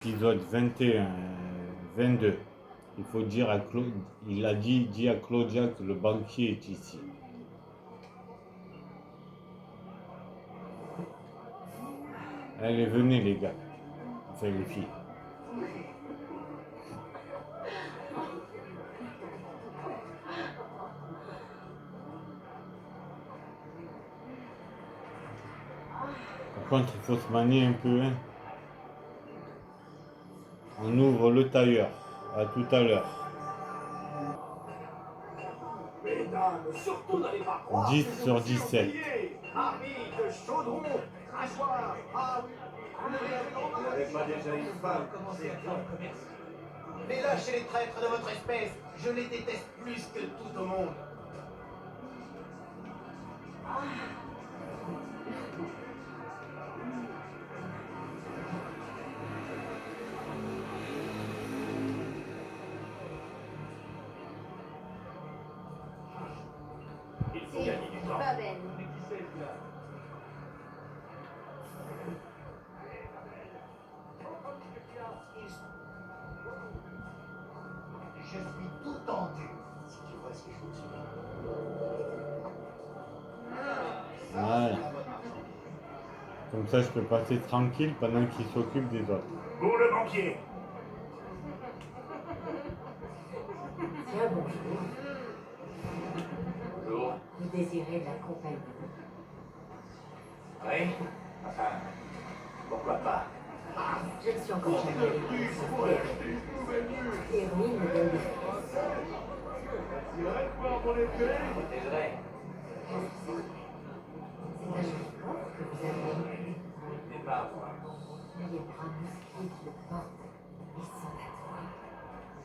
Épisode 21, 22. Il faut dire à Claude, il a dit à Claudia que le banquier est ici. Allez, venez les gars. Enfin les filles. Par contre, il faut se manier un peu. Hein. On ouvre le tailleur. À tout à l'heure. Mesdames, surtout n'allez pas croire 10 que je sur vous ai 17. oublié. Arbitre, chaudron, crachoir, ah oui. Vous n'avez avec Vous n'avez pas déjà une femme, commencez à faire le commerce. Mais lâchez les traîtres de votre espèce, je les déteste plus que tout au monde. Il faut gagner du temps. Pas belle. Mais qui c'est celui-là? Je suis tout tendu, si tu vois ce que je veux dire. Voilà. Comme ça, je peux passer tranquille pendant qu'il s'occupe des autres. Pour le banquier. Tiens, bonjour. Bonjour. Vous désirez de la compagnie? Oui. Enfin, pourquoi pas? Je ne suis encore jamais allée dans le sens des ruines me donnent des frissons. Je vous protégerai. C'est un joli corps que vous avez. Mais pas à moi. Mais les bras musclés qui le portent, ils sont à toi.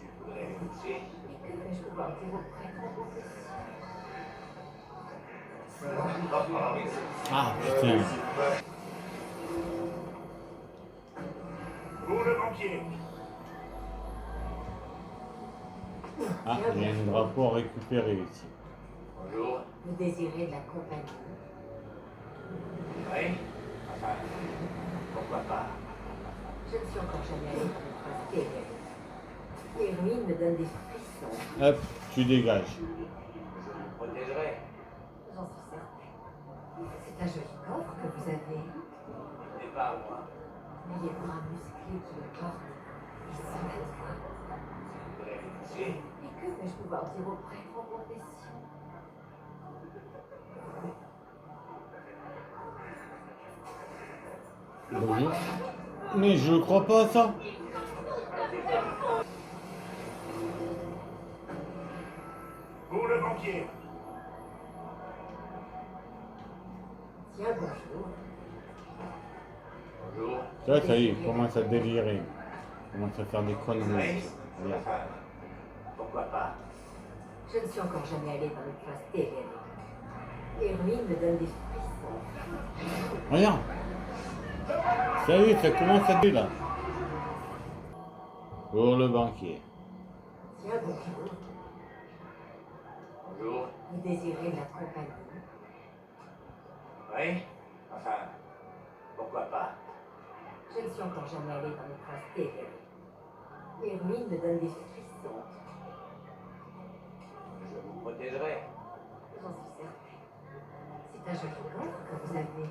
Je voudrais les toucher. Et que vais-je pouvoir dire auprès de vos confessions? Ah putain. Pour le banquier. Ah, il y a un drapeau à récupérer ici. Bonjour. Vous désirez de la compagnie? Oui. Enfin, pourquoi pas? Je ne suis encore jamais allée dans le prince Téré. Les ruines me donnent des frissons. Hop, tu dégages. Je vous protégerai. J'en suis certaine. C'est un joli corps que vous avez. Mais pas à moi. Mais les bras musclés qui le portent, ils sont à toi. Je voudrais les toucher. Et que vais-je pouvoir dire auprès de vos confessions? Bonjour. Mais je crois pas à ça. Pour le banquier. Tiens, bonjour. Bonjour. Ça y est, il commence à délirer. Il commence à faire des conneries. Oui. Voilà. Enfin, pourquoi pas? Je ne suis encore jamais allée dans le prince Téré. Les ruines me donnent des frissons. Regarde. Ça y est, ça commence à délirer là. Pour le banquier. Tiens, bonjour. Bonjour. Vous désirez de la compagnie? Oui. Enfin, pourquoi pas? Je ne suis encore jamais allée dans le prince Téré. Les ruines me donnent des frissons. Je vous protégerai. J'en suis certaine. C'est un joli corps que vous avez.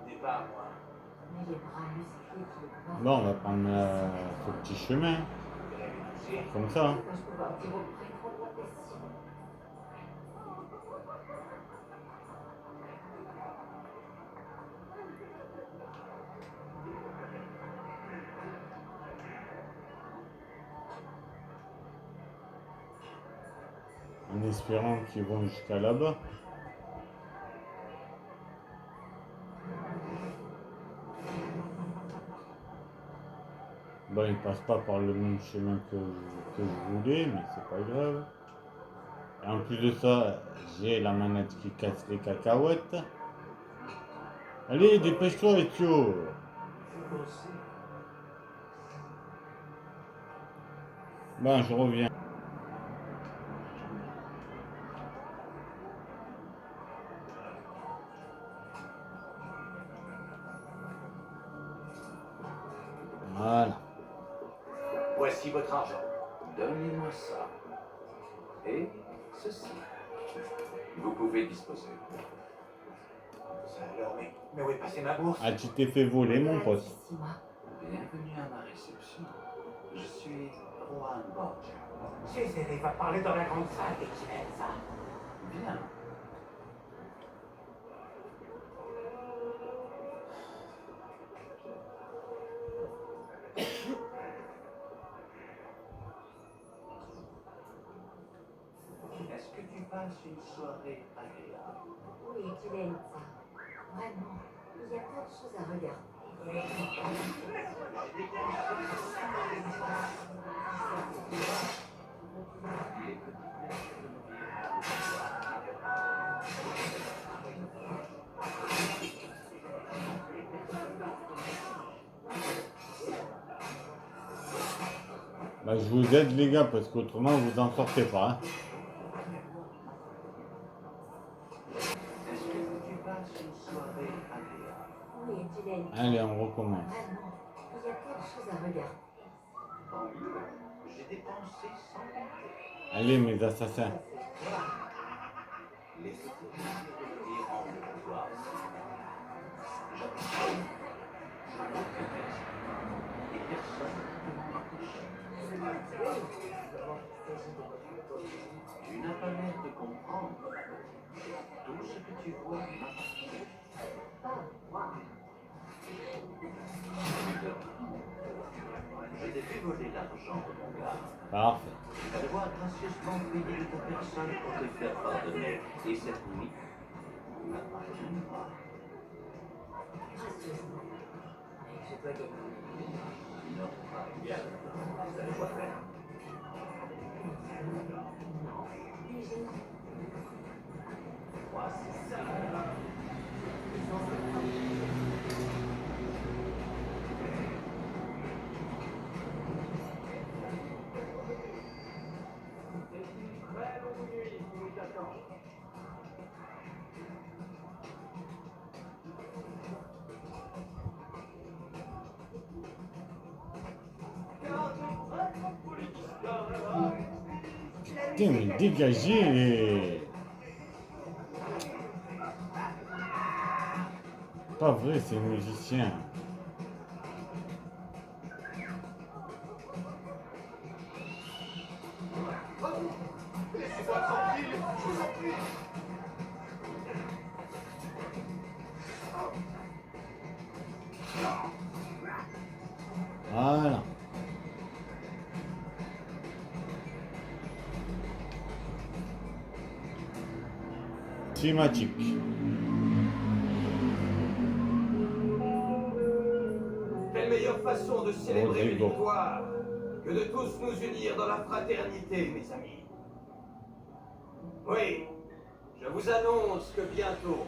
Mais pas à moi. Mais les bras musclés qui le portent. Bon, on va prendre ce petit chemin. Je voudrais les toucher. Comme ça. Hein. Que vais-je pouvoir dire auprès de vos confessions? En espérant qu'ils vont jusqu'à là-bas. Bon, ils passent pas par le même chemin que je voulais, mais c'est pas grave. Et en plus de ça, j'ai la manette qui casse les cacahuètes. Allez, dépêche-toi, Ethio. Bon, je reviens. Voilà. Voici votre argent. Donnez-moi ça. Et ceci. Vous pouvez disposer. Ça alors, mais où est passée ma bourse? Ah, tu t'es fait voler, mon pote. Bravissima. Bienvenue à ma réception. Je suis Juan Borgia. César va parler dans la grande salle d'Excellenza. Bien. Est-ce que tu passes une soirée agréable? Oui, Excellenza. Vraiment, il y a plein de choses à regarder. Bah, je vous aide, les gars, parce qu'autrement, vous en sortez pas. Hein. Est-ce que tu passes une soirée agréable? Oui, Excellenza. Allez, on recommence. Vraiment, il y a plein de choses à regarder. Tant mieux. J'ai dépensé sans compter. Allez, mes assassins. Les autorités de me dire en le pouvoir. Et personne ne m'en empêche. Tu n'as pas l'air de comprendre. Tout ce que tu vois m'appartient. Je t'ai fait voler l'argent de mon gars. Parfait. Tu vas devoir gracieusement payer de ta personne pour te faire pardonner. Et cette nuit m'appartiendra. Gracieusement. Je dois gagner. Non, bien. Vous allez quoi faire? Moi, c'est ça. Putain, mais dégagez. Pas vrai, c'est musicien. Laissez-moi tranquille, je vous en prie. Voilà. Thématique. Quelle meilleure façon de célébrer une Rodrigo. victoire que de tous nous unir dans la fraternité, mes amis. Oui, je vous annonce que bientôt,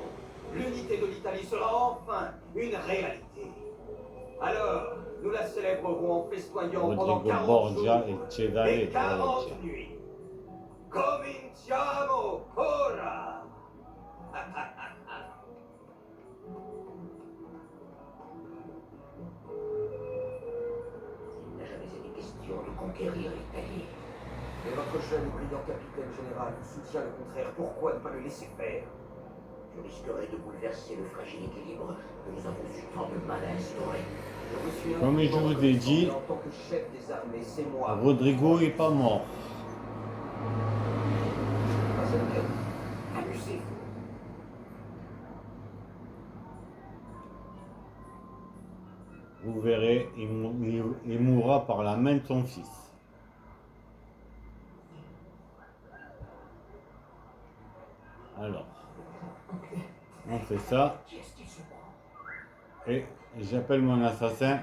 l'unité de l'Italie sera enfin une réalité. Alors, nous la célébrerons en festoyant pendant Rodrigo 40 Borgia jours et Cesare et 40 Borgia. nuits. Cominciamo ora! Il n'a jamais été question de conquérir l'Italie. Mais votre jeune et brillant capitaine général vous soutient le contraire. Pourquoi ne pas le laisser faire? Je risquerais de bouleverser le fragile équilibre que nous avons eu tant de mal à instaurer. Je vous suis Comme je infiniment vous ai dit, reconnaissant, mais en tant que chef des armées, c'est moi. Rodrigo est pas mort. Pas honnête. Abusif. Vous verrez, il mourra par la main de son fils. Alors, on fait ça. Qui est-ce qu'il se prend? Et j'appelle mon assassin.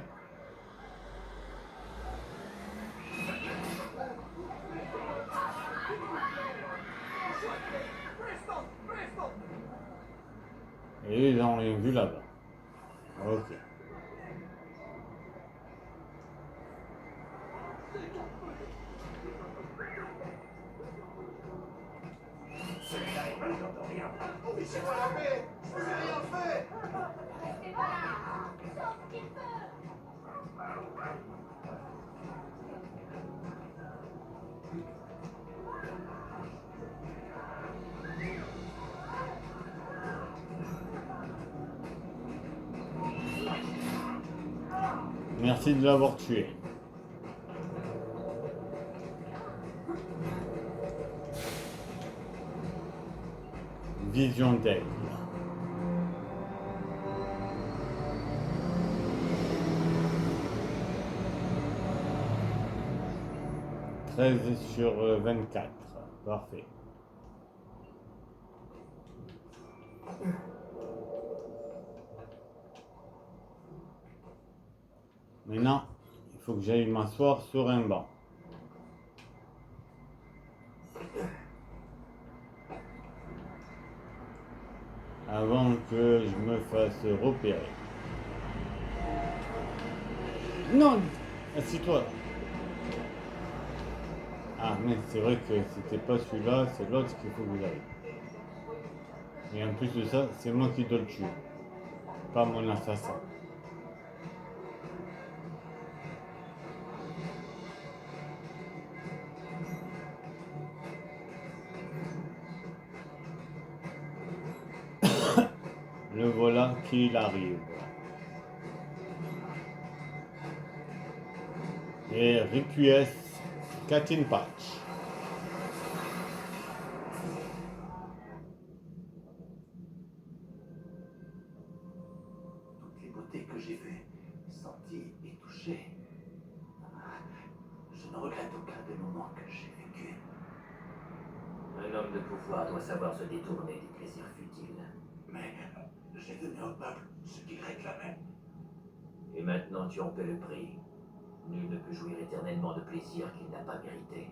Et ils ont rien vu là-bas. Ok. Laissez-moi la paix. Je vous ai rien fait. Restez là! Sauf qu'il peut! Merci de l'avoir tué. Vision d'aigle. « 13 sur 24. Parfait. Maintenant, il faut que j'aille m'asseoir sur un banc. Avant que je me fasse repérer. Non, assis-toi. Ah, mais c'est vrai que c'était pas celui-là, c'est l'autre qu'il faut que vous ayez. Et en plus de ça, c'est moi qui dois le tuer, pas mon assassin. Le voilà qu'il arrive. Et Requies Catin Patch. Toutes les beautés que j'ai vues, senties et touchées. Je ne regrette aucun des moments que j'ai vécus. Un homme de pouvoir doit savoir se détourner des plaisirs futiles. Mais j'ai donné au peuple ce qu'il réclamait. Et maintenant tu en paies le prix. Nul ne peut jouir éternellement de plaisir qu'il n'a pas mérité.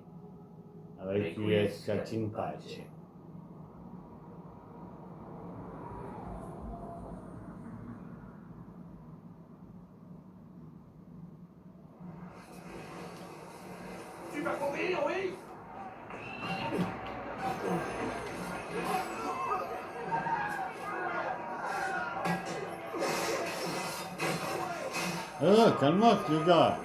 Requies Catin Patch. Tu vas courir, oui? Calme-toi, le gars.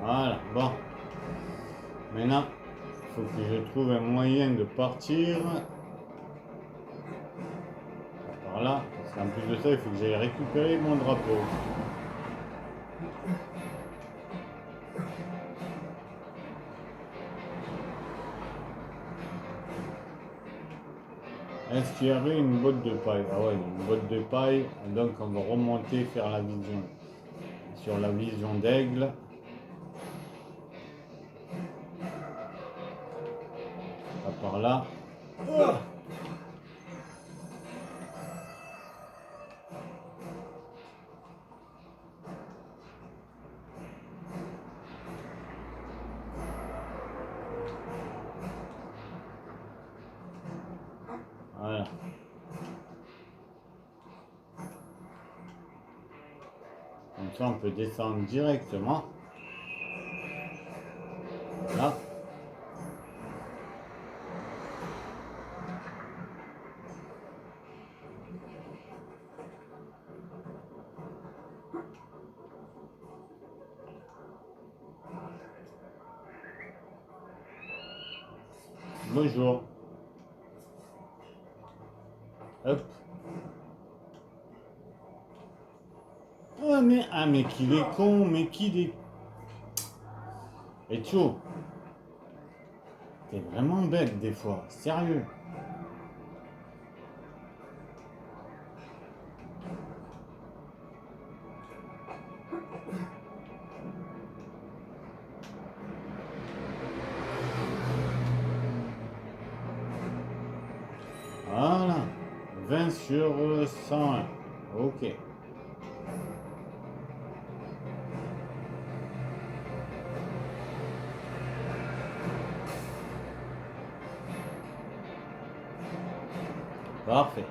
Voilà, bon. Maintenant, il faut que je trouve un moyen de partir. Par là, parce qu'en plus de ça, il faut que j'aille récupérer mon drapeau. Est-ce qu'il y avait une botte de paille? Ah ouais, une botte de paille. Donc on va remonter faire la vision. Sur la vision d'aigle. Pas par là. Ah, voilà. Comme ça, on peut descendre directement. Voilà. Bonjour. Hop. Mais qu'il est con, mais qu'il est... Et Tcho, t'es vraiment bête des fois, sérieux. Voilà, 20 sur 101, ok. Parfait.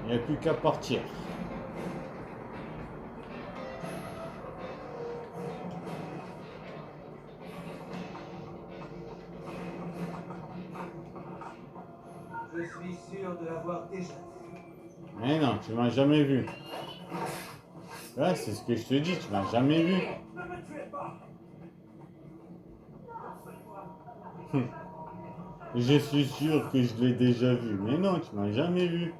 Il n'y a plus qu'à partir. Je suis sûr de l'avoir déjà vu. Mais non, tu m'as jamais vu. Ouais, c'est ce que je te dis, tu m'as jamais vu. Ne me tuez pas! Je suis sûr que je l'ai déjà vu. Mais non, tu m'as jamais vu.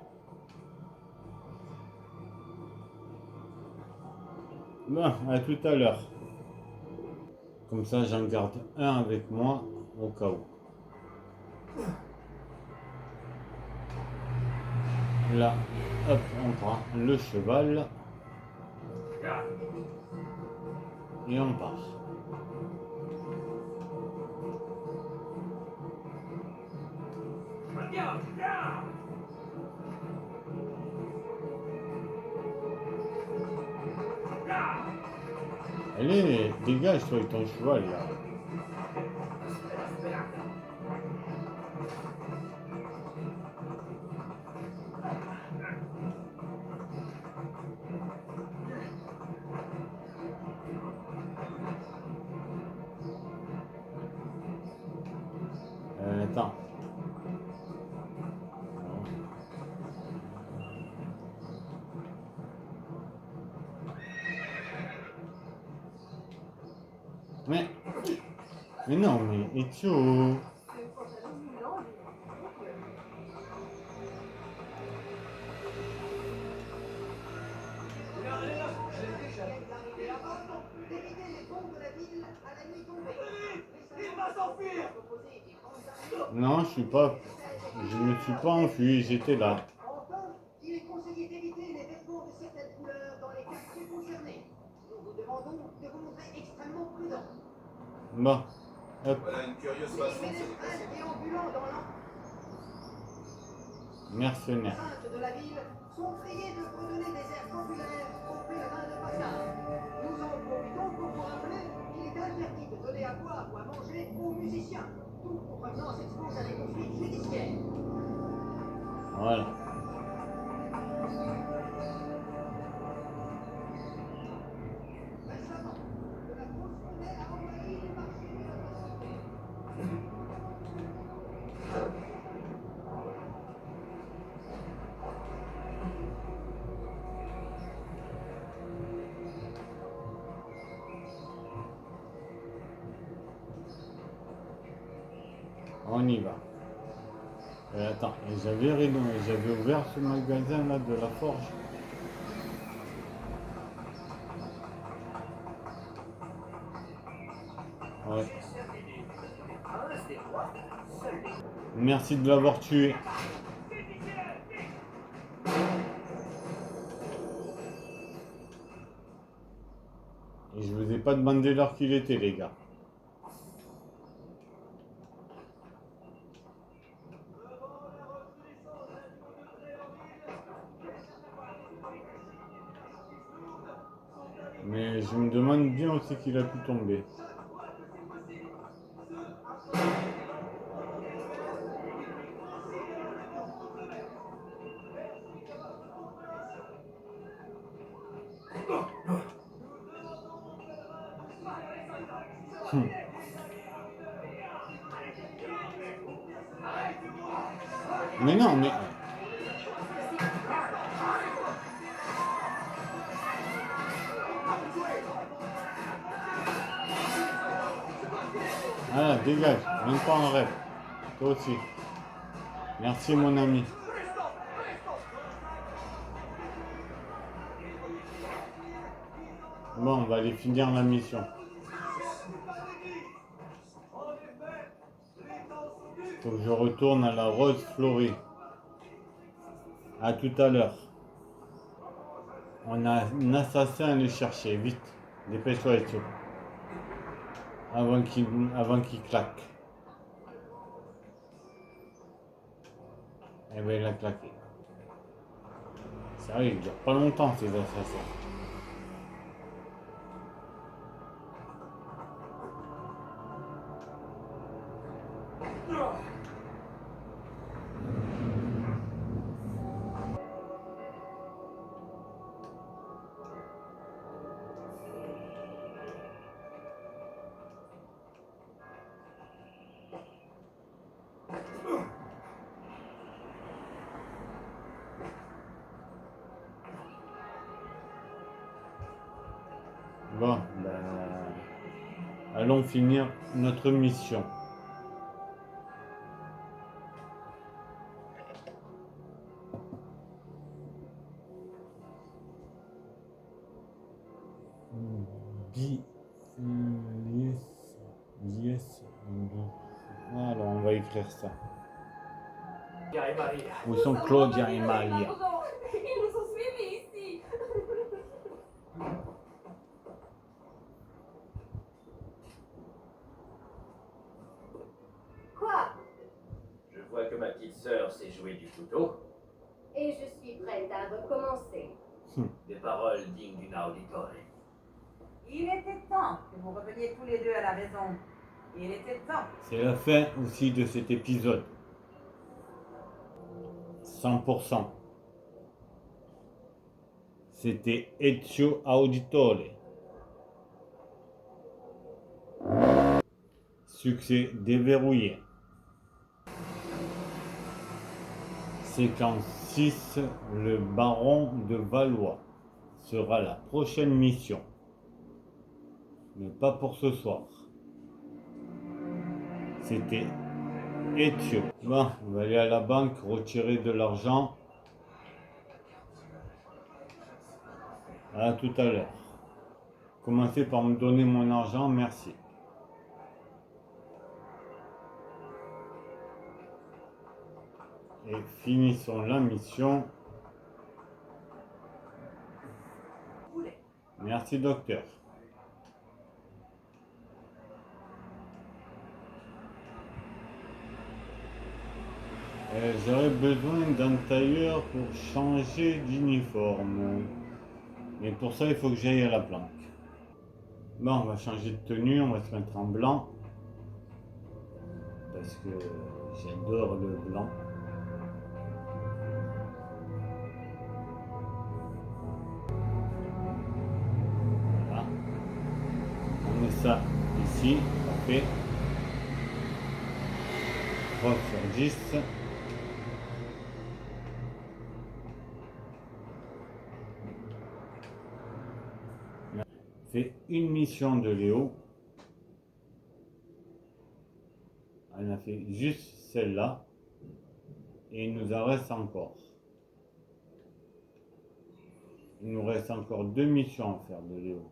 Bon, à tout à l'heure. Comme ça, j'en garde un avec moi au cas où. Là, hop, on prend le cheval. Et on part. Allez, dégage-toi avec ton cheval là. Attends. Mais non, mais Etio. Non, je me suis pas enfui, j'étais là. Enfin, il est conseillé d'éviter les vêtements de certaines couleurs dans les quartiers concernés. Nous vous demandons de vous montrer extrêmement prudent. Bon, hop, Voilà une curieuse Les façon de se ménestrels déplacer. déambulants dans mercenaire. l'enceinte de la ville sont priés de redonner des airs populaires aux pèlerins de passage. Nous en profitons pour vous rappeler qu'il est interdit de donner à boire ou à manger aux musiciens. Tout contrevenant s'expose à des poursuites judiciaires. Voilà. Récemment, de la grosse monnaie a envahi les marchés de notre cité. On y va. Attends, j'avais ouvert ce magasin là de la forge. Ouais. Merci de l'avoir tué. Et je vous ai pas demandé l'heure qu'il était, les gars. Mais je me demande bien où c'est qu'il a pu tomber. Mais non, mais... Ah, dégage, même pas en rêve. Toi aussi. Merci mon ami. Bon, on va aller finir la mission. Faut que je retourne à la Rose Fleurie. À tout à l'heure. On a un assassin à aller chercher. Vite. Dépêche-toi, Etio. Avant qu'il claque. Eh ben, il a claqué. Sérieux, il dure pas longtemps ces assassins. Bon, ben, allons finir notre mission. Yes, yes. Alors, on va écrire ça. Claudia et Maria. Où sont Claudia et Maria? Ils nous ont suivis ici. Quoi? Je vois que ma petite sœur s'est jouée du couteau. Et je suis prête à recommencer. Des paroles dignes d'une auditore. Il était temps que vous reveniez tous les deux à la raison. Il était temps. C'est la fin aussi de cet épisode. 100%. C'était Ezio Auditore. Succès déverrouillé. Séquence 6, le baron de Valois sera la prochaine mission. Mais pas pour ce soir. C'était Ezio. Bon, on va aller à la banque retirer de l'argent. À tout à l'heure. Commencez par me donner mon argent, merci. Et finissons la mission. Merci docteur. J'aurais besoin d'un tailleur pour changer d'uniforme. Mais pour ça, il faut que j'aille à la planque. Bon, on va changer de tenue, on va se mettre en blanc. Parce que j'adore le blanc. Voilà. On met ça ici, parfait. 3 sur 10. Fait une mission de Léo. On a fait juste celle-là. Et il nous en reste encore. Il nous reste encore 2 missions à faire de Léo.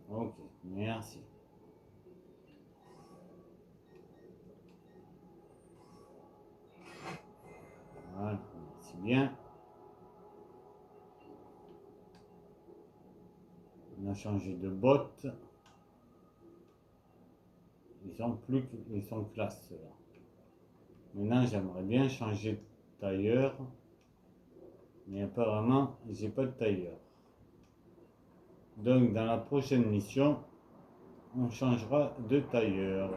Ok, merci. Voilà, merci bien. On a changé de bottes. Ils sont classe là. Maintenant, j'aimerais bien changer de tailleur. Mais apparemment, j'ai pas de tailleur. Donc, dans la prochaine mission, on changera de tailleur.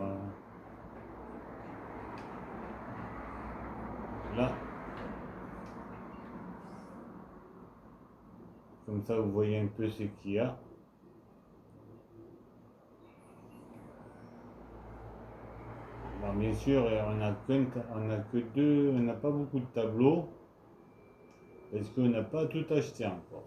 Là. Comme ça, vous voyez un peu ce qu'il y a. Alors, bien sûr, on n'a que deux, on n'a pas beaucoup de tableaux. Parce qu'on n'a pas tout acheté encore.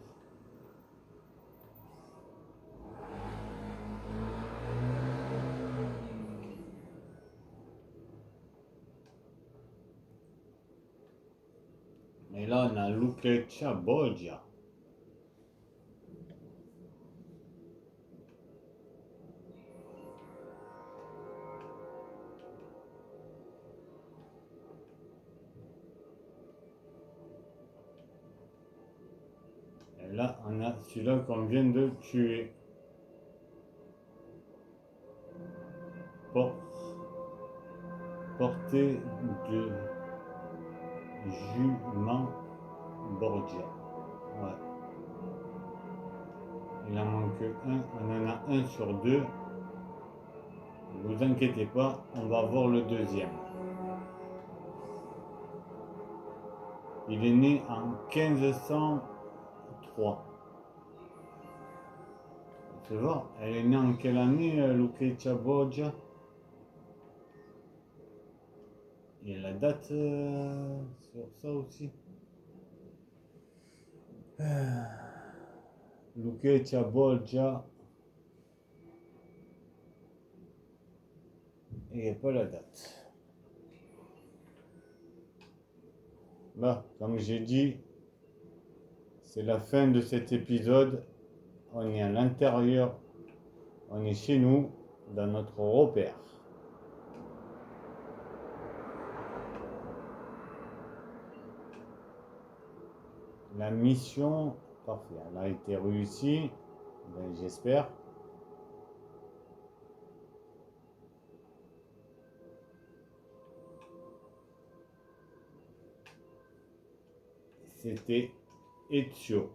Et là, on a Lucrezia Borgia. Et là, on a celui-là qu'on vient de tuer. Portée de jument Borgia. Ouais. Il en manque un. On en a un sur deux. Ne vous inquiétez pas, on va voir le deuxième. Il est né en 1503. Tu vois, elle est née en quelle année, Lucrezia Borgia? Il y a la date sur ça aussi. Lucrezia Borgia. Il n'y a pas la date. Là, comme j'ai dit, c'est la fin de cet épisode. On est à l'intérieur. On est chez nous, dans notre repère. La mission, parfait, elle a été réussie. Ben, j'espère. C'était Ezio.